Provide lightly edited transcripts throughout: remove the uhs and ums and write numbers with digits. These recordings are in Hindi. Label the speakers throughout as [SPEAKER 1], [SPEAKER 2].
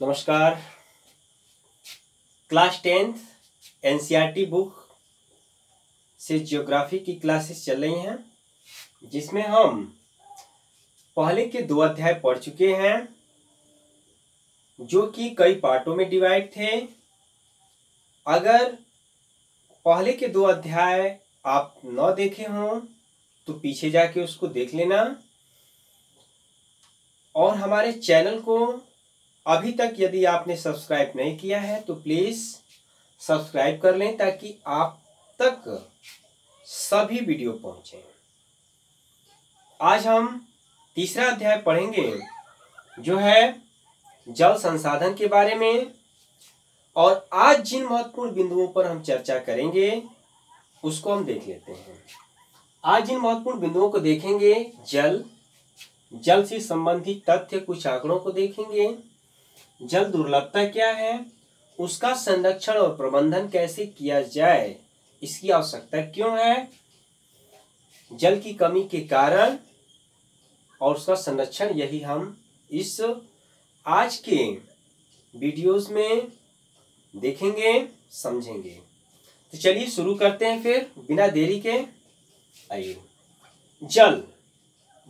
[SPEAKER 1] नमस्कार। क्लास 10th एनसीईआरटी बुक से ज्योग्राफी की क्लासेस चल रही हैं, जिसमें हम पहले के 2 अध्याय पढ़ चुके हैं जो कि कई पार्टों में डिवाइड थे। अगर पहले के 2 अध्याय आप न देखे हों तो पीछे जाके उसको देख लेना, और हमारे चैनल को अभी तक यदि आपने सब्सक्राइब नहीं किया है तो प्लीज़ सब्सक्राइब कर लें ताकि आप तक सभी वीडियो पहुंचे। आज हम तीसरा अध्याय पढ़ेंगे जो है जल संसाधन के बारे में, और आज जिन महत्वपूर्ण बिंदुओं पर हम चर्चा करेंगे उसको हम देख लेते हैं। आज जिन महत्वपूर्ण बिंदुओं को देखेंगे, जल से संबंधित तथ्य, कुछ आंकड़ों को देखेंगे, जल दुर्लभता क्या है, उसका संरक्षण और प्रबंधन कैसे किया जाए, इसकी आवश्यकता क्यों है, जल की कमी के कारण और उसका संरक्षण, यही हम इस आज के वीडियोस में देखेंगे, समझेंगे। तो चलिए शुरू करते हैं फिर बिना देरी के। आइए, जल,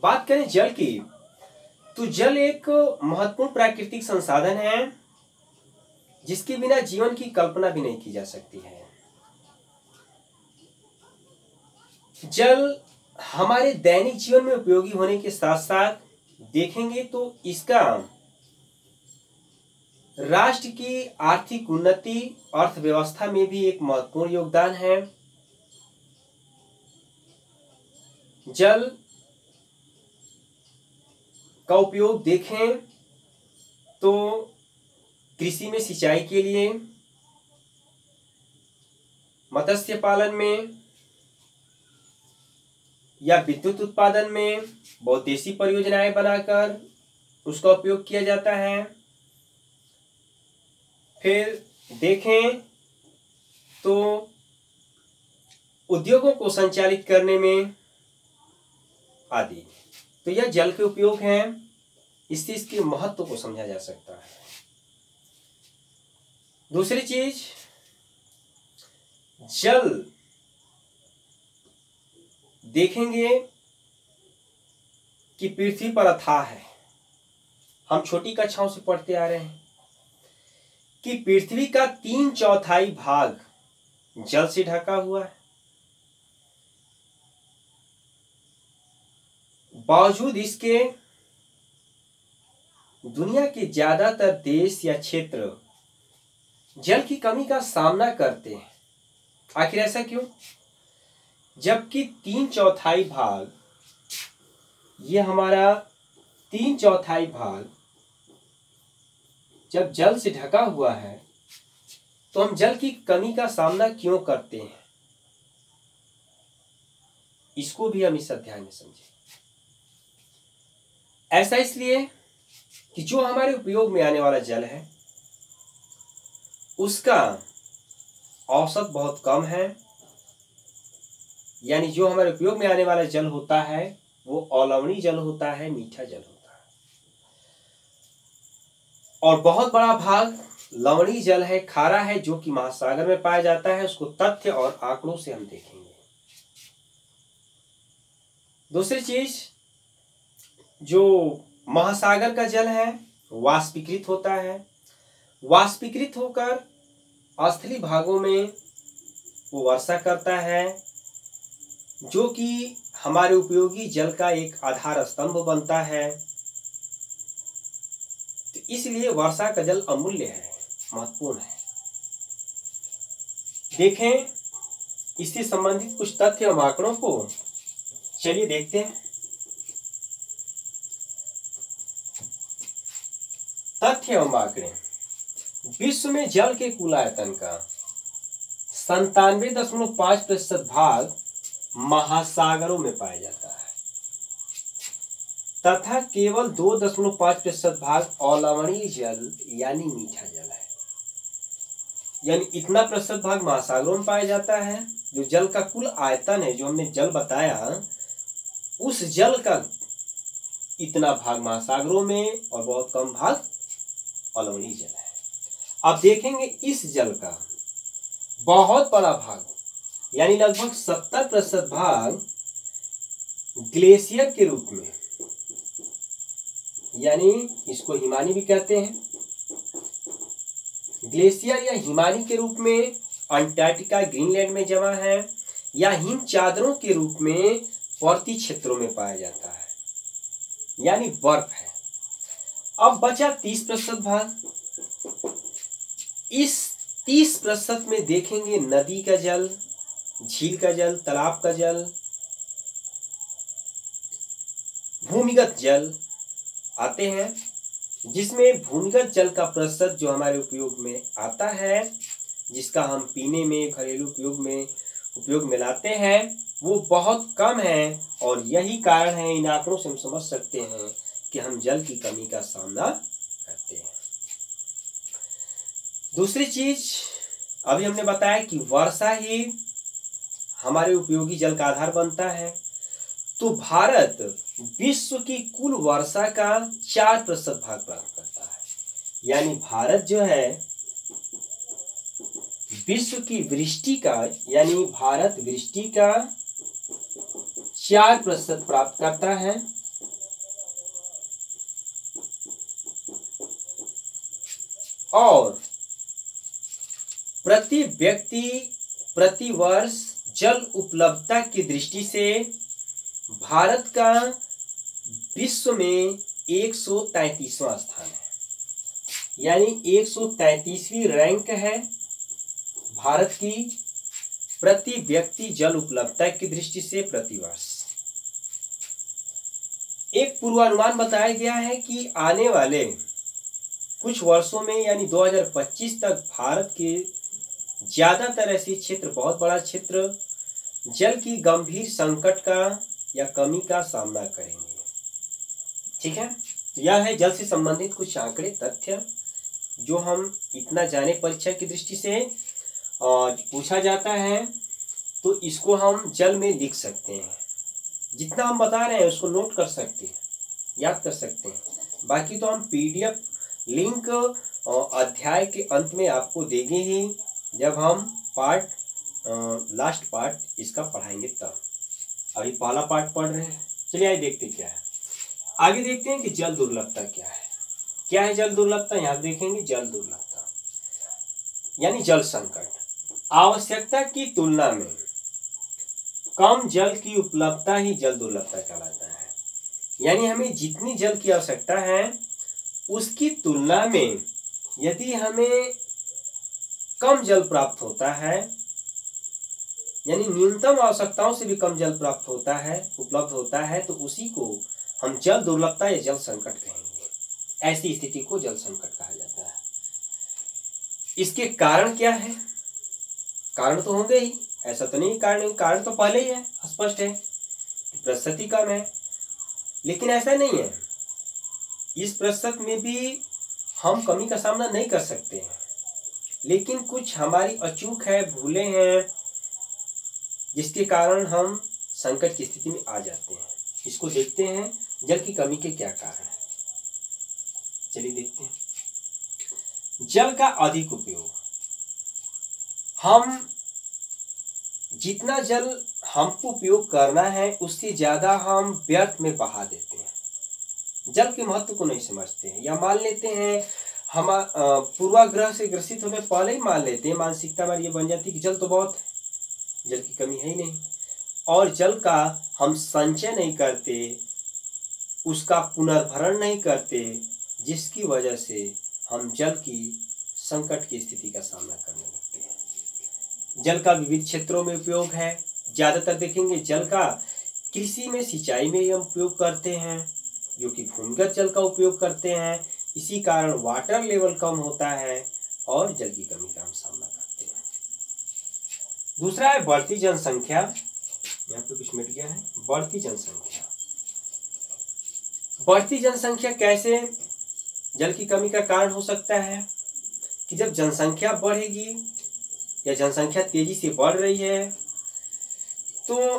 [SPEAKER 1] बात करें जल की, तो जल एक महत्वपूर्ण प्राकृतिक संसाधन है जिसके बिना जीवन की कल्पना भी नहीं की जा सकती है। जल हमारे दैनिक जीवन में उपयोगी होने के साथ साथ देखेंगे तो इसका राष्ट्र की आर्थिक उन्नति, अर्थव्यवस्था में भी एक महत्वपूर्ण योगदान है। जल का उपयोग देखें तो कृषि में सिंचाई के लिए, मत्स्य पालन में या विद्युत उत्पादन में बहुउद्देशीय परियोजनाएं बनाकर उसका उपयोग किया जाता है। फिर देखें तो उद्योगों को संचालित करने में आदि। तो यह जल के उपयोग हैं, इससे इसके महत्व को समझा जा सकता है। दूसरी चीज, जल देखेंगे कि पृथ्वी पर अथाह है। हम छोटी कक्षाओं से पढ़ते आ रहे हैं कि पृथ्वी का 3/4 भाग जल से ढका हुआ है। बावजूद इसके दुनिया के ज्यादातर देश या क्षेत्र जल की कमी का सामना करते हैं। आखिर ऐसा क्यों? जबकि 3/4 भाग, ये हमारा 3/4 भाग जब जल से ढका हुआ है तो हम जल की कमी का सामना क्यों करते हैं, इसको भी हम इस अध्याय में समझें। ऐसा इसलिए कि जो हमारे उपयोग में आने वाला जल है उसका औसत बहुत कम है, यानी जो हमारे उपयोग में आने वाला जल होता है वो अलवणीय जल होता है, मीठा जल होता है, और बहुत बड़ा भाग लवणीय जल है, खारा है, जो कि महासागर में पाया जाता है। उसको तथ्य और आंकड़ों से हम देखेंगे। दूसरी चीज, जो महासागर का जल है वाष्पीकृत होता है। वाष्पीकृत होकर स्थलीय भागों में वो वर्षा करता है, जो कि हमारे उपयोगी जल का एक आधार स्तंभ बनता है। तो इसलिए वर्षा का जल अमूल्य है, महत्वपूर्ण है। देखें इससे संबंधित कुछ तथ्य और आंकड़ों को, चलिए देखते हैं। तथ्य एवं आंकड़े। विश्व में जल के कुल आयतन का 97.5% भाग महासागरों में पाया जाता है तथा केवल 2.5% भाग अलवणीय जल यानी मीठा जल है। यानी इतना प्रतिशत भाग महासागरों में पाया जाता है। जो जल का कुल आयतन है, जो हमने जल बताया, उस जल का इतना भाग महासागरों में और बहुत कम भाग अलवणीय जल है। अब देखेंगे इस जल का बहुत बड़ा भाग यानी लगभग 70% भाग ग्लेशियर के रूप में, यानी इसको हिमानी भी कहते हैं, ग्लेशियर या हिमानी के रूप में अंटार्कटिका ग्रीनलैंड में जमा है या हिम चादरों के रूप में पर्वतीय क्षेत्रों में पाया जाता है, यानी बर्फ है। अब बचा 30% भाग। इस 30% में देखेंगे नदी का जल, झील का जल, तालाब का जल, भूमिगत जल आते हैं, जिसमें भूमिगत जल का प्रतिशत जो हमारे उपयोग में आता है, जिसका हम पीने में, घरेलू उपयोग में लाते हैं, वो बहुत कम है। और यही कारण है, इन आंकड़ों से हम समझ सकते हैं कि हम जल की कमी का सामना करते हैं। दूसरी चीज अभी हमने बताया कि वर्षा ही हमारे उपयोगी जल का आधार बनता है। तो भारत विश्व की कुल वर्षा का 4% भाग प्राप्त करता है, यानी भारत जो है विश्व की वृष्टि का, यानी भारत वृष्टि का 4% प्राप्त करता है। और प्रति व्यक्ति प्रति वर्ष जल उपलब्धता की दृष्टि से भारत का विश्व में 133वां स्थान है, यानी 133वीं रैंक है भारत की प्रति व्यक्ति जल उपलब्धता की दृष्टि से प्रति वर्ष। एक पूर्वानुमान बताया गया है कि आने वाले कुछ वर्षों में यानी 2025 तक भारत के ज्यादातर ऐसे क्षेत्र, बहुत बड़ा क्षेत्र, जल की गंभीर संकट का या कमी का सामना करेंगे। ठीक है, तो यह है जल से संबंधित कुछ आंकड़े, तथ्य जो हम इतना जाने परीक्षा की दृष्टि से पूछा जाता है, तो इसको हम जल में लिख सकते हैं। जितना हम बता रहे हैं उसको नोट कर सकते हैं, याद कर सकते हैं। बाकी तो हम PDF लिंक अध्याय के अंत में आपको देंगे ही, जब हम लास्ट पार्ट इसका पढ़ाएंगे तब। अभी पहला पार्ट पढ़ रहे हैं। चलिए आइए देखते क्या है। आगे देखते हैं कि जल दुर्लभता क्या है। क्या है जल दुर्लभता? यहाँ देखेंगे जल दुर्लभता यानी जल संकट। आवश्यकता की तुलना में कम जल की उपलब्धता ही जल दुर्लभता कहलाता है। यानी हमें जितनी जल की आवश्यकता है उसकी तुलना में यदि हमें कम जल प्राप्त होता है, यानी न्यूनतम आवश्यकताओं से भी कम जल प्राप्त होता है, उपलब्ध होता है, तो उसी को हम जल दुर्लभता या जल संकट कहेंगे। ऐसी स्थिति को जल संकट कहा जाता है। इसके कारण क्या है? कारण तो होंगे ही, ऐसा तो नहीं कारण तो पहले ही है, स्पष्ट है, प्रतिशत कम है। लेकिन ऐसा नहीं है, इस प्रतिशत में भी हम कमी का सामना नहीं कर सकते हैं, लेकिन कुछ हमारी अचूक है, भूले हैं, जिसके कारण हम संकट की स्थिति में आ जाते हैं। इसको देखते हैं जल की कमी के क्या कारण है। चलिए देखते हैं। जल का अधिक उपयोग। हम जितना जल हमको उपयोग करना है उससे ज्यादा हम व्यर्थ में बहा देते हैं, जल के महत्व को नहीं समझते हैं, या मान लेते हैं हम पूर्वाग्रह से ग्रसित होने पहले ही मान लेते हैं, मानसिकता हमारी ये बन जाती है कि जल तो बहुत है, जल की कमी है ही नहीं, और जल का हम संचय नहीं करते, उसका पुनर्भरण नहीं करते, जिसकी वजह से हम जल की संकट की स्थिति का सामना करने लगते हैं। जल का विविध क्षेत्रों में उपयोग है। ज्यादातर देखेंगे जल का कृषि में, सिंचाई में हम उपयोग करते हैं, जो कि भूमिगत जल का उपयोग करते हैं। इसी कारण वाटर लेवल कम होता है और जल की कमी का हम सामना करते हैं। दूसरा है बढ़ती जनसंख्या। यहाँ पे कुछ मिट गया है। बढ़ती जनसंख्या। बढ़ती जनसंख्या कैसे जल की कमी का कारण हो सकता है? कि जब जनसंख्या बढ़ेगी या जनसंख्या तेजी से बढ़ रही है, तो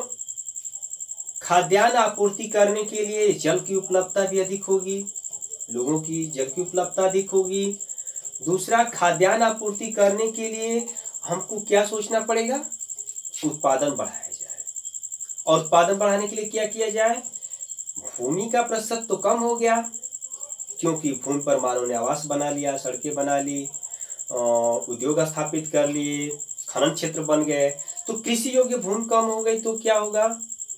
[SPEAKER 1] खाद्यान्न आपूर्ति करने के लिए जल की उपलब्धता भी अधिक होगी, लोगों की जल की उपलब्धता अधिक होगी। दूसरा, खाद्यान्न आपूर्ति करने के लिए हमको क्या सोचना पड़ेगा, उत्पादन बढ़ाया जाए। और उत्पादन बढ़ाने के लिए क्या किया जाए, भूमि का प्रतिशत तो कम हो गया क्योंकि भूमि पर मानव ने आवास बना लिया, सड़कें बना ली, उद्योग स्थापित कर लिए, खनन क्षेत्र बन गए, तो कृषि योग्य भूमि कम हो गई तो क्या होगा,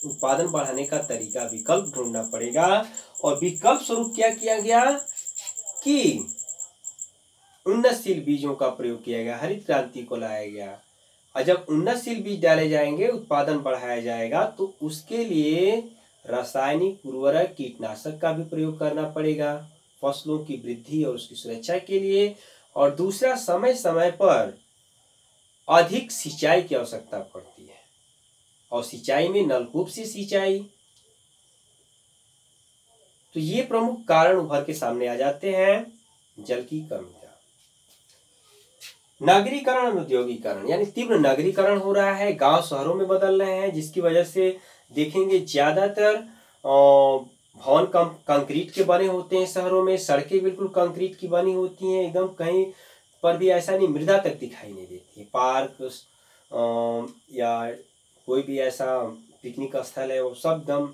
[SPEAKER 1] उत्पादन बढ़ाने का तरीका, विकल्प ढूंढना पड़ेगा। और विकल्प स्वरूप क्या किया गया कि उन्नतशील बीजों का प्रयोग किया गया, हरित क्रांति को लाया गया। और जब उन्नतशील बीज डाले जाएंगे, उत्पादन बढ़ाया जाएगा, तो उसके लिए रासायनिक उर्वरक, कीटनाशक का भी प्रयोग करना पड़ेगा फसलों की वृद्धि और उसकी सुरक्षा के लिए। और दूसरा, समय समय पर अधिक सिंचाई की आवश्यकता पड़ती है, और सिंचाई में नलकूप से सिंचाई। तो ये प्रमुख कारण उभर के सामने आ जाते हैं जल की कमी का। नगरीकरण और औद्योगिकरण, यानी तीव्र नगरीकरण हो रहा है, गांव शहरों में बदल रहे हैं, जिसकी वजह से देखेंगे ज्यादातर भवन कंक्रीट के बने होते हैं शहरों में, सड़कें बिल्कुल कंक्रीट की बनी होती हैं एकदम, कहीं पर भी ऐसा नहीं, मृदा तक दिखाई नहीं देती है। पार्क या कोई भी ऐसा पिकनिक स्थल है, वो सब एकदम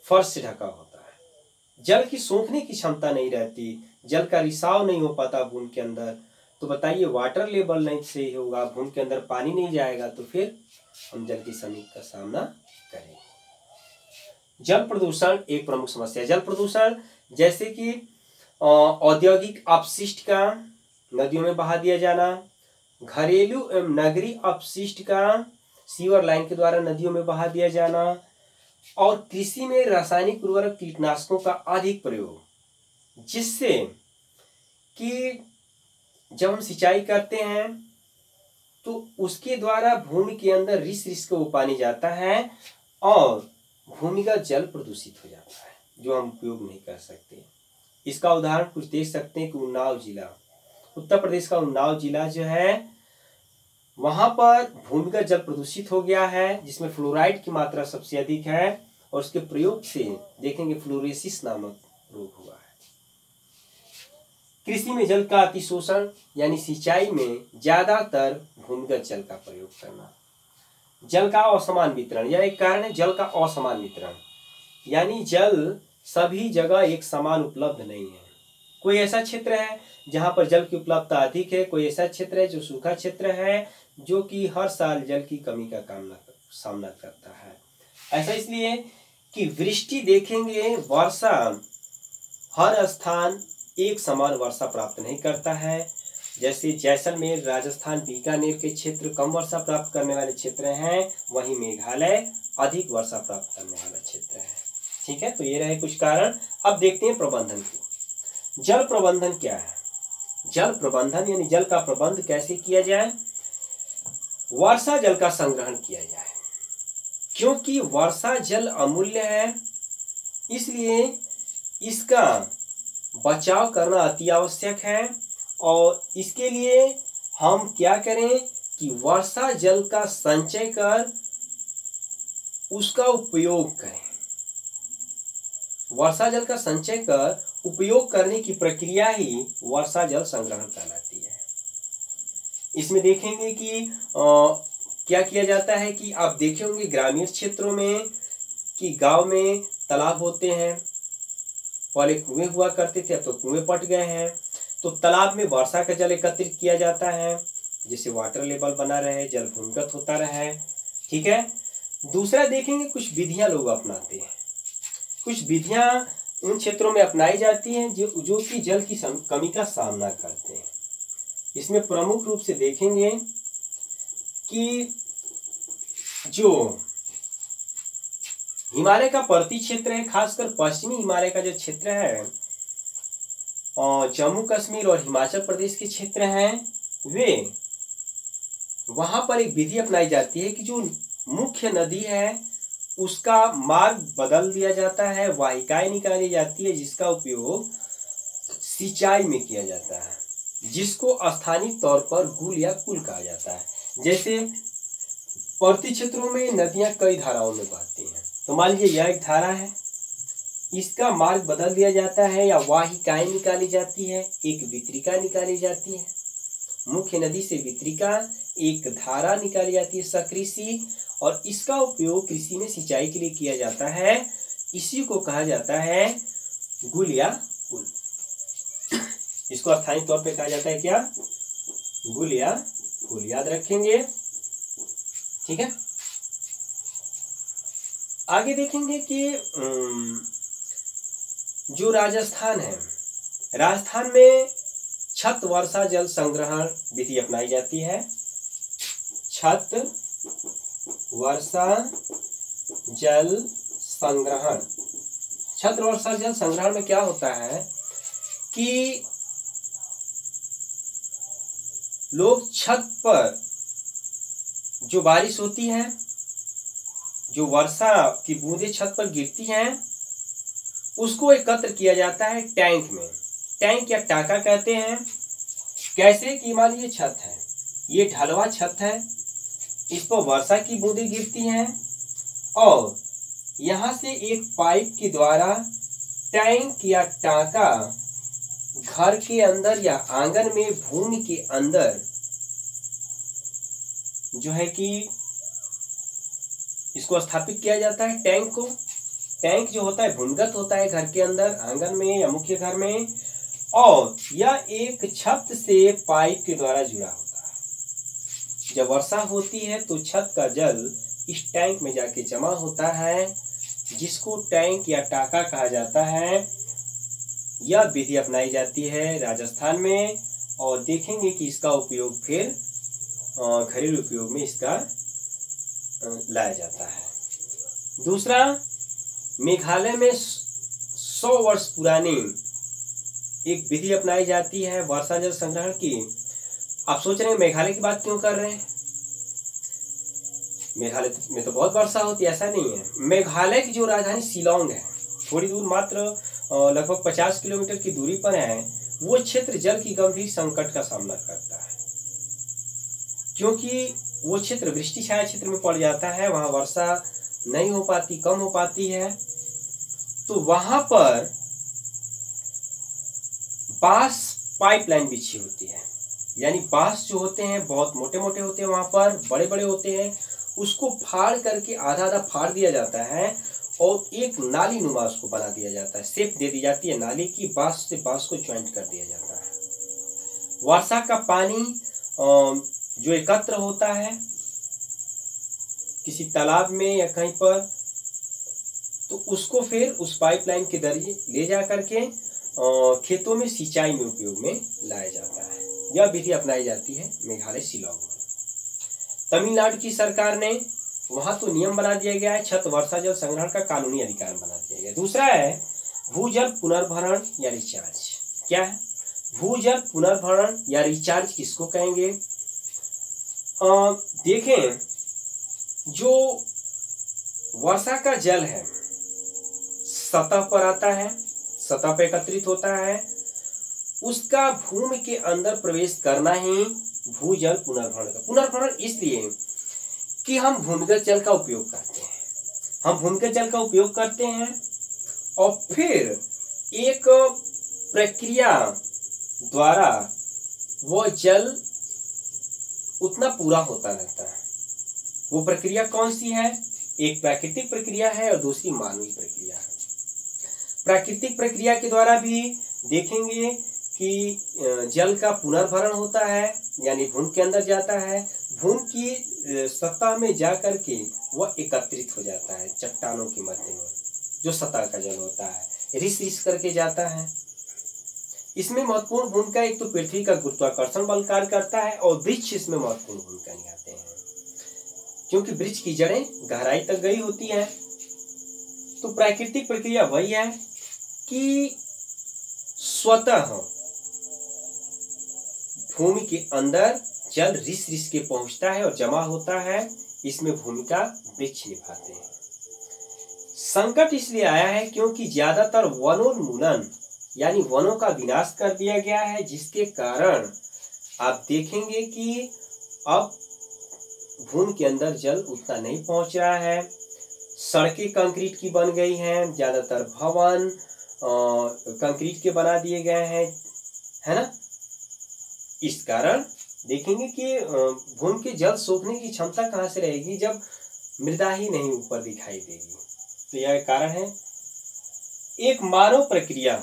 [SPEAKER 1] फर्श से ढका होता है। जल की सोखने की क्षमता नहीं रहती, जल का रिसाव नहीं हो पाता भूमि के अंदर। तो बताइए, वाटर लेवल नहीं सही होगा, भूमि के अंदर पानी नहीं जाएगा, तो फिर हम जल की कमी का सामना करेंगे। जल प्रदूषण एक प्रमुख समस्या है। जल प्रदूषण जैसे कि औद्योगिक अपशिष्ट का नदियों में बहा दिया जाना, घरेलू एवं नगरीय अपशिष्ट का सीवर लाइन के द्वारा नदियों में बहा दिया जाना, और कृषि में रासायनिक उर्वरक, कीटनाशकों का अधिक प्रयोग, जिससे कि जब हम सिंचाई करते हैं तो उसके द्वारा भूमि के अंदर रिस को पानी जाता है और भूमि का जल प्रदूषित हो जाता है, जो हम उपयोग नहीं कर सकते। इसका उदाहरण कुछ देख सकते हैं कि उन्नाव जिला, उत्तर प्रदेश का उन्नाव जिला जो है, वहां पर भूमिगत जल प्रदूषित हो गया है, जिसमें फ्लोराइड की मात्रा सबसे अधिक है, और उसके प्रयोग से देखेंगे फ्लोरोसिस नामक रोग हुआ है। कृषि में जल का अतिशोषण, यानी सिंचाई में ज्यादातर भूमिगत जल का प्रयोग करना। जल का असमान वितरण, यह एक कारण है, जल का असमान वितरण, यानी जल सभी जगह एक समान उपलब्ध नहीं है। कोई ऐसा क्षेत्र है जहां पर जल की उपलब्धता अधिक है, कोई ऐसा क्षेत्र है जो सूखा क्षेत्र है, जो कि हर साल जल की कमी का सामना करता है। ऐसा इसलिए कि वृष्टि देखेंगे, वर्षा हर स्थान एक समान वर्षा प्राप्त नहीं करता है। जैसे जैसलमेर, राजस्थान, बीकानेर के क्षेत्र कम वर्षा प्राप्त करने वाले क्षेत्र हैं, वहीं मेघालय अधिक वर्षा प्राप्त करने वाला क्षेत्र है। ठीक है, तो ये रहे कुछ कारण। अब देखते हैं प्रबंधन को। जल प्रबंधन क्या है? जल प्रबंधन यानी जल का प्रबंध कैसे किया जाए? वर्षा जल का संग्रहण किया जाए, क्योंकि वर्षा जल अमूल्य है, इसलिए इसका बचाव करना अति आवश्यक है। और इसके लिए हम क्या करें कि वर्षा जल का संचय कर उसका उपयोग करें। वर्षा जल का संचय कर उपयोग करने की प्रक्रिया ही वर्षा जल संग्रहण कहलाती है। इसमें देखेंगे कि क्या किया जाता है कि आप देखे होंगे ग्रामीण क्षेत्रों में कि गांव में तालाब होते हैं, पहले कुएं हुआ करते थे, अब तो कुएं पट गए हैं। तो तालाब में वर्षा का जल एकत्रित किया जाता है, जिससे वाटर लेवल बना रहे, जल भूमिगत होता रहे। ठीक है। दूसरा देखेंगे कुछ विधियां लोग अपनाते हैं, कुछ विधियां उन क्षेत्रों में अपनाई जाती हैं जो कि जल की कमी का सामना करते हैं। इसमें प्रमुख रूप से देखेंगे कि जो हिमालय का पर्वतीय क्षेत्र है, खासकर पश्चिमी हिमालय का जो क्षेत्र है, और जम्मू कश्मीर और हिमाचल प्रदेश के क्षेत्र हैं, वे वहां पर एक विधि अपनाई जाती है कि जो मुख्य नदी है उसका मार्ग बदल दिया जाता है, वाहिकाएं निकाली जाती है, जिसका उपयोग सिंचाई में किया जाता है, जिसको स्थानीय तौर पर गुल या कुल कहा जाता है। जैसे पर्वतीय क्षेत्रों में नदियां कई धाराओं में बहती हैं, तो मान लीजिए यह एक धारा है, इसका मार्ग बदल दिया जाता है या वाहिकाएं निकाली जाती है, एक वितरिका निकाली जाती है। मुख्य नदी से वितरिका एक धारा निकाली जाती है सकृषि, और इसका उपयोग कृषि में सिंचाई के लिए किया जाता है। इसी को कहा जाता है गुल या पुल। इसको स्थायी तौर पे कहा जाता है क्या? गुल या पुल। याद रखेंगे, ठीक है। आगे देखेंगे कि जो राजस्थान है, राजस्थान में छत वर्षा जल संग्रहण विधि अपनाई जाती है। छत वर्षा जल संग्रहण। छत वर्षा जल संग्रहण में क्या होता है कि लोग छत पर जो बारिश होती है, जो वर्षा की बूंदें छत पर गिरती हैं, उसको एकत्र किया जाता है टैंक में। टैंक या टाका कहते हैं। कैसे कि मान लीजिए छत है, ये ढलवा छत है, इस पर वर्षा की बूंदें गिरती हैं और यहाँ से एक पाइप के द्वारा टैंक या टाका घर के अंदर या आंगन में भूमि के अंदर जो है कि इसको स्थापित किया जाता है। टैंक को, टैंक जो होता है भूमिगत होता है घर के अंदर, आंगन में या मुख्य घर में, और यह एक छत से पाइप के द्वारा जुड़ा होता है। जब वर्षा होती है तो छत का जल इस टैंक में जाके जमा होता है, जिसको टैंक या टाका कहा जाता है। यह विधि अपनाई जाती है राजस्थान में, और देखेंगे कि इसका उपयोग फिर घरेलू उपयोग में इसका लाया जाता है। दूसरा, मेघालय में 100 वर्ष पुरानी एक विधि अपनाई जाती है वर्षा जल संग्रहण की। आप सोच रहे हैं मेघालय की बात क्यों कर रहे हैं? मेघालय में तो बहुत वर्षा होती है, ऐसा नहीं है। मेघालय की जो राजधानी शिलोंग है, थोड़ी दूर मात्र लगभग 50 किलोमीटर की दूरी पर है, वो क्षेत्र जल की गंभीर संकट का सामना करता है, क्योंकि वो क्षेत्र वृष्टि छाया क्षेत्र में पड़ जाता है। वहां वर्षा नहीं हो पाती, कम हो पाती है। तो वहां पर बांस पाइपलाइन बिछी होती है, यानी बांस जो होते हैं बहुत मोटे मोटे होते हैं, वहां पर बड़े बड़े होते हैं। उसको फाड़ करके आधा आधा फाड़ दिया जाता है और एक नाली नुमा उसको बना दिया जाता है, शेप दे दी जाती है नाली की। बांस से बांस को ज्वाइंट कर दिया जाता है। वर्षा का पानी जो एकत्र होता है किसी तालाब में या कहीं पर, तो उसको फिर उस पाइपलाइन के जरिए ले जा करके खेतों में सिंचाई में उपयोग में लाया जाता है। यह विधि अपनाई जाती है मेघालय शिलांग में। तमिलनाडु की सरकार ने वहां तो नियम बना दिया गया है, छत वर्षा जल संग्रहण का कानूनी अधिकार बना दिया गया। दूसरा है भूजल पुनर्भरण या रिचार्ज। क्या है भूजल पुनर्भरण या रिचार्ज? किसको कहेंगे? देखें, जो वर्षा का जल है सतह पर आता है, सतह पर एकत्रित होता है, उसका भूमि के अंदर प्रवेश करना ही भूजल पुनर्भरण का। पुनर्भरण इसलिए कि हम भूमिगत जल का उपयोग करते हैं, हम भूमिगत जल का उपयोग करते हैं और फिर एक प्रक्रिया द्वारा वो जल उतना पूरा होता रहता है। वो प्रक्रिया कौन सी है? एक प्राकृतिक प्रक्रिया है और दूसरी मानवीय प्रक्रिया है। प्राकृतिक प्रक्रिया के द्वारा भी देखेंगे कि जल का पुनर्भरण होता है, यानी भूमि के अंदर जाता है, भूमि की सतह में जा करके वह एकत्रित हो जाता है चट्टानों के मध्य में। जो सतह का जल होता है रिस रिस करके जाता है। इसमें महत्वपूर्ण भूमिका एक तो पृथ्वी का गुरुत्वाकर्षण बल कार्य करता है और वृक्ष इसमें महत्वपूर्ण भूमिका निभाते हैं, क्योंकि वृक्ष की जड़ें गहराई तक गई होती हैं। तो प्राकृतिक प्रक्रिया वही है कि स्वतः भूमि के अंदर जल रिस रिस के पहुंचता है और जमा होता है। इसमें भूमिका वृक्ष निभाते हैं। संकट इसलिए आया है क्योंकि ज्यादातर वनोन्मूलन यानी वनों का विनाश कर दिया गया है, जिसके कारण आप देखेंगे कि अब भूमि के अंदर जल उतना नहीं पहुंच रहा है। सड़कें कंक्रीट की बन गई हैं, ज़्यादातर भवन कंक्रीट के बना दिए गए हैं, है ना। इस कारण देखेंगे कि भूमि के जल सोखने की क्षमता कहाँ से रहेगी जब मृदा ही नहीं ऊपर दिखाई देगी। तो यह कारण है। एक मानव प्रक्रिया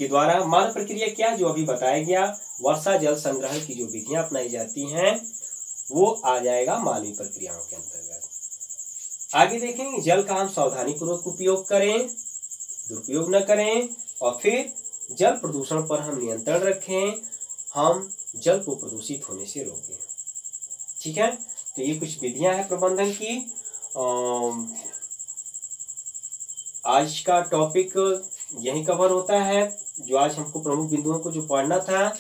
[SPEAKER 1] के द्वारा, मानव प्रक्रिया क्या, जो अभी बताया गया, वर्षा जल संग्रह की जो विधियां अपनाई जाती हैं वो आ जाएगा मानवीय प्रक्रियाओं के अंतर्गत। आगे देखेंगे जल का हम सावधानी पूर्वक उपयोग करें, दुरुपयोग न करें, और फिर जल प्रदूषण पर हम नियंत्रण रखें, हम जल को प्रदूषित होने से रोकें। ठीक है, तो ये कुछ विधियां हैं प्रबंधन की। आज का टॉपिक यही कवर होता है, जो आज हमको प्रमुख बिंदुओं को जो पढ़ना था।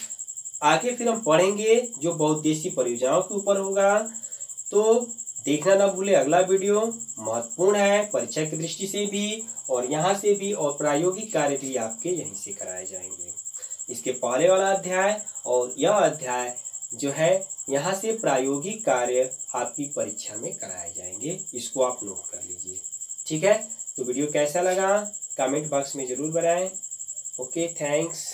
[SPEAKER 1] आगे फिर हम पढ़ेंगे जो बहुउद्देशीय परियोजनाओं के ऊपर होगा। तो देखना ना भूले, अगला वीडियो महत्वपूर्ण है परीक्षा की दृष्टि से भी, और यहाँ से भी, और प्रायोगिक कार्य भी आपके यहीं से कराए जाएंगे। इसके पहले वाला अध्याय और यह अध्याय जो है, यहाँ से प्रायोगिक कार्य आपकी परीक्षा में कराए जाएंगे। इसको आप नोट कर लीजिए। ठीक है, तो वीडियो कैसा लगा कमेंट बॉक्स में जरूर बताएं। Okay, thanks.